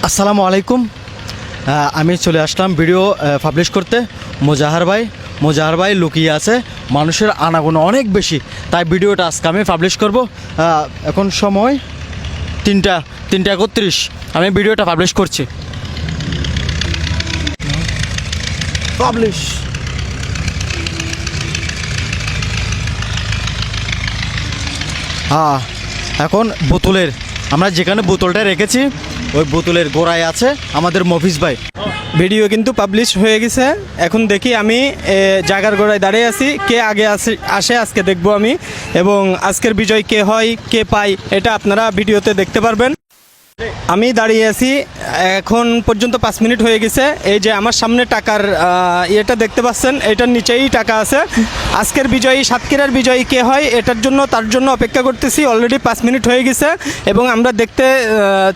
আসসালামু আলাইকুম। আমি চলে আসলাম ভিডিও পাবলিশ করতে। মোজাহার ভাই লুকিয়ে আছে, মানুষের আনাগোনা অনেক বেশি, তাই ভিডিওটা আজকে আমি পাবলিশ করব। এখন সময় 3:31, আমি ভিডিওটা পাবলিশ করছি। পাবলিশ। এখন বোতলের, আমরা যেখানে বোতলটা রেখেছি ওই বোতলের গোড়ায় আছে আমাদের মফিজ ভাই। ভিডিও কিন্তু পাবলিশ হয়ে গেছে। এখন দেখি আমি জায়গার গোড়ায় দাঁড়িয়ে আছি, কে আগে আসে আজকে দেখব আমি, এবং আজকের বিজয় কে হয় কে পায় এটা আপনারা ভিডিওতে দেখতে পারবেন। আমি দাঁড়িয়ে আছি, এখন পর্যন্ত 5 মিনিট হয়ে গেছে। এই যে আমার সামনে টাকার ইয়েটা দেখতে পাচ্ছেন, এটার নিচেই টাকা আছে। আজকের বিজয়ী, সাতক্ষীরার বিজয়ী কে হয় তার জন্য অপেক্ষা করতেছি। অলরেডি 5 মিনিট হয়ে গেছে এবং আমরা দেখতে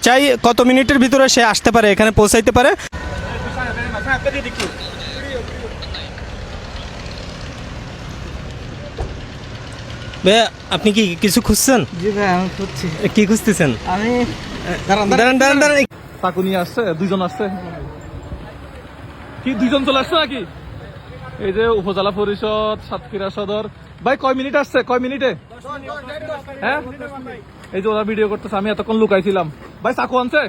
চাই কত মিনিটের ভিতরে সে আসতে পারে, এখানে পৌঁছাইতে পারে। ভাইয়া, আপনি কি কিছু খুঁজছেন? জি ভাই, আমি খুঁজছি। কি খুঁজতেছেন? আমি দাঁড়ান। চাকু নিয়ে আসছে, দুইজন আসছে। কি দুইজন চলে আসছে নাকি? এই যে উপজেলা পরিষদ সাতক্ষীরা সদর ভাই, কয় মিনিট আসছে? কয় মিনিটে? হ্যাঁ, এই যে ওরা ভিডিও করতেছে, আমি এতক্ষণ লুকাইছিলাম। ভাই চাকু আনছে?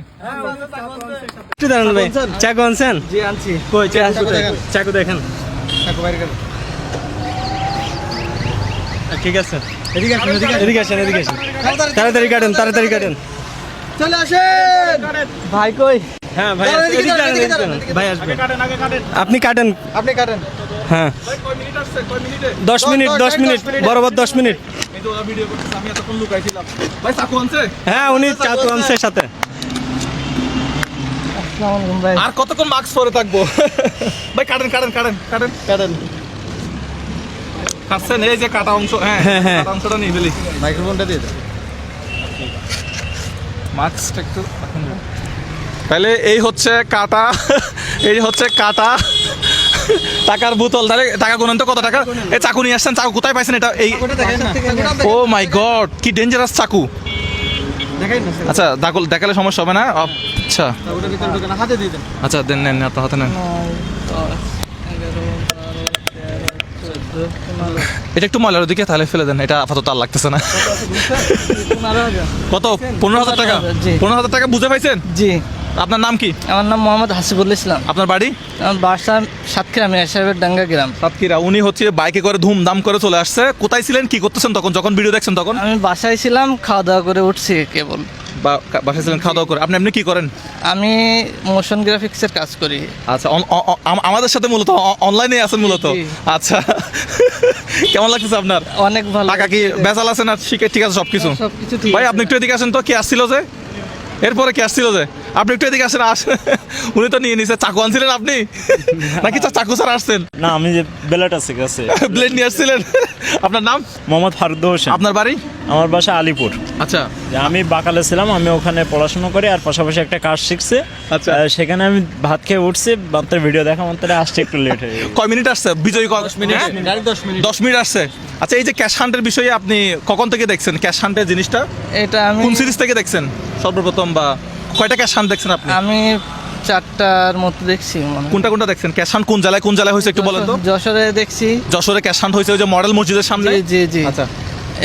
একটু দাঁড়ান ভাই, চাকু আনছেন? জি আনছি। কই চাকু দেখেন। ঠিক আছে, এদিকে আসেন। তাড়াতাড়ি কাটেন। চলে আসেন ভাই। কই? হ্যাঁ ভাই, এদিকে আসবেন। ভাই আসবেন, আপনি কাটেন। হ্যাঁ, ভাই কয় মিনিট আসছে? কয় মিনিটে? 10 মিনিট, বরাবর 10 মিনিট। এই যে ওরা ভিডিও করতেছে, আমি এতক্ষণ লুকাইছিলাম। ভাই চাকু আনছে? হ্যাঁ, উনি চাকু আনছে সাথে। আসসালামু আলাইকুম ভাই। আর কতক্ষণ মাস্ক পরে থাকবো? ভাই কাটেন। কাটছেন এই যে কাটা অংশ। হ্যাঁ, কাটা অংশটা নিয়ে ফেলি। মাইক্রোফোনটা দিয়ে দাও। মাস্কটা একটু তাহলে এই হচ্ছে কাটা, টাকার বোতল। তাহলে টাকা গুনেন তো, কত টাকা? এই চাকু নিয়ে আসছেন, চাকু কোথায় পাইছেন এটা? এই ও মাই গড, কি ডেঞ্জারাস চাকু। আচ্ছা দেখালে সমস্যা হবে না? আচ্ছা হাতে দিয়ে দেন। আচ্ছা দেন, নেন আপনার হাতে নেন। 9, 10, 11, 12, 13, 14, 15। এটা একটু ময়লার ওদিকে তাহলে ফেলে দেন, এটা আপাতত আর লাগতেছে না। কত? 15,000 টাকা? জি। 15,000 টাকা বুঝে পাইছেন? জি। আপনার নাম কি? আমার নাম মোহাম্মদ হাসিবুল ইসলাম। আপনার বাড়ি? আমার বাসা সাতক্ষীরা মিয়া সাহেবের ডাঙ্গা গ্রাম। সাতক্ষীরা। উনি হচ্ছে বাইকে করে ধুমধাম করে চলে আসছে। কোথায় ছিলেন, কি করতেছেন তখন, যখন ভিডিও দেখছেন তখন? আমি বাসায় ছিলাম, খাওয়া দাওয়া করে উঠছি কেবল। বাসায় ছিলেন, খাওয়া দাওয়া করে। আপনি এমনি কি করেন? আমি মোশন গ্রাফিক্সের কাজ করি। আচ্ছা, আমাদের সাথে মূলত অনলাইনে আছেন মূলত। জি। আচ্ছা, কেমন লাগতেছে আপনার? অনেক ভালো। টাকা কি বেচাল আছে না? ঠিক আছে সবকিছু। সবকিছু ঠিক ভাই আছে। আপনি একটু এদিকে আসেন তো, কে আসছিল যে এরপরে কে আসছিল যে? আপনি একটু এদিকে আসেন। উনি তো নিয়ে নিছে। চাকু আনছিলেন আপনি নাকি চাকু ছাড়া আসছেন? না, আমি যে ব্লেড আছে কাছে। ব্লেড নিয়ে আসছিলেন। আপনার নাম? মোহাম্মদ ফারুদ হোসেন। আপনার বাড়ি? আমার বাসা আলিপুর। আচ্ছা, যে আমি বাকালে ছিলাম, আমি ওখানে পড়াশোনা করি আর পাশাপাশি একটা কাজ শিখছি। আচ্ছা। সেখানে আমি ভাত খেয়ে উঠছি, মাত্র ভিডিও দেখা মাত্র আসতে একটু লেট হয়ে গেছে। কয় মিনিট আসছে বিজয়ী? 10 মিনিট। 10 মিনিট আসছে। আচ্ছা, এই যে ক্যাশ হান্টের বিষয়ে আপনি কখন থেকে দেখছেন? ক্যাশ হান্টের জিনিসটা এটা আমি কোন সিরিজ থেকে দেখছেন সর্বপ্রথম, বা কয়টা ক্যাশ হান্ট দেখছেন আপনি? আমি 4টার মতো দেখছি মনে হয়। কোনটা দেখছেন? ক্যাশ হান্ট কোন জেলায় হয়েছে একটু বলেন তো? যশোরে দেখছি। যশোরে ক্যাশ হান্ট হয়েছে ওই যে মডেল মসজিদের সামনে। জি। আচ্ছা,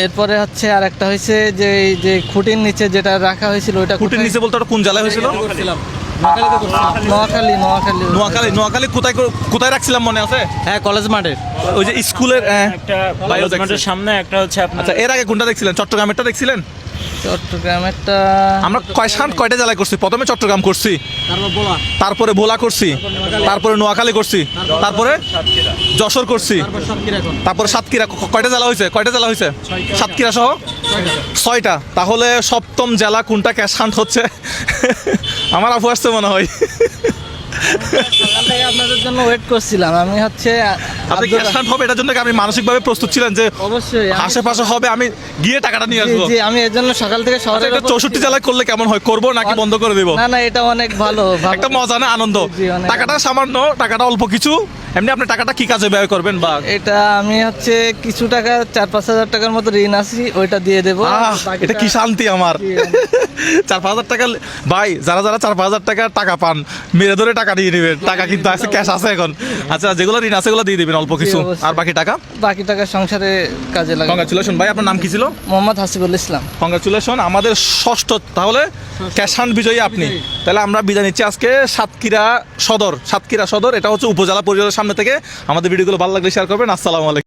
এরপরে হচ্ছে আর একটা হয়েছে যে এই যে খুঁটির নিচে যেটা রাখা হয়েছিল ওটা কুটির নিচে বলতে ওটা কোন জেলায় হয়েছিল? নোয়াখালী। কোথায় রাখছিলাম মনে আছে? হ্যাঁ, কলেজ মাঠে। ওই যে স্কুলের একটা বায়ো কলেজ মাঠের সামনে, একটা হচ্ছে আপনার আচ্ছা, এর আগে কোনটা দেখছিলেন? চট্টগ্রামেরটা দেখছিলেন? চট্টগ্রামেরটা আমরা কয়টা জেলায় করছি? প্রথমে চট্টগ্রাম করছি, তারপরে ভোলা করছি, তারপরে নোয়াখালী করছি, তারপরে যশোর করছি, তারপরে সাতক্ষীরা। কয়টা জেলা হয়েছে? সাতক্ষীরা সহ 6টা। তাহলে সপ্তম জেলা কোনটা ক্যাশ হান্ট হচ্ছে? আমার আপু আসছে মনে হয়। সকাল থেকে আপনাদের জন্য ওয়েট করছিলাম। আমি হচ্ছে আপনি ক্যাশ ফান্ড হবে এটার জন্য কি আপনি মানসিকভাবে প্রস্তুত ছিলেন যে অবশ্যই আশেপাশে হবে আমি গিয়ে টাকাটা নিয়ে জি আসবো? জি, আমি এর জন্য সকাল থেকে শহরে এটা 64 জেলায় করলে কেমন হয়, করবো নাকি বন্ধ করে দেবো? না না, এটা অনেক ভালো ভালো। একটা মজা না, আনন্দ। জি, অনেক টাকাটা সামান্য, টাকাটা অল্প কিছু, এমনি আপনি টাকাটা কি কাজে ব্যয় করবেন? বা এটা আমি হচ্ছে কিছু টাকা 4-5 হাজার টাকার মতো ঋণ আছি, ওইটা দিয়ে দেবো। বাকিটা- এটা কি শান্তি আমার। জি, 4-5 হাজার টাকা ভাই, যারা 4-5 হাজার টাকা পান, মেরে ধরে টাকা দিয়ে নেবেন। টাকা কিন্তু আছে, ক্যাশ আছে এখন। আচ্ছা, যেগুলো ঋণ আছে সেগুলো দিয়ে দিবেন অল্প কিছু, অবশ্যই। আর বাকি টাকা বাকি টাকা সংসারে কাজে লাগে। কংগ্রাচুলেশন ভাই। আপনার নাম কি ছিল? মোহাম্মদ হাসিবুল ইসলাম। কংগ্রাচুলেশন, আমাদের ষষ্ঠ তাহলে ক্যাশ ফান্ড বিজয়ী আপনি। তাহলে আমরা বিদায় নিচ্ছি আজকে সাতক্ষীরা সদর। এটা হচ্ছে উপজেলা পরিষদের সামনে থেকে। আমাদের ভিডিওগুলো ভালো লাগলে শেয়ার করবেন। আসসালামু আলাইকুম।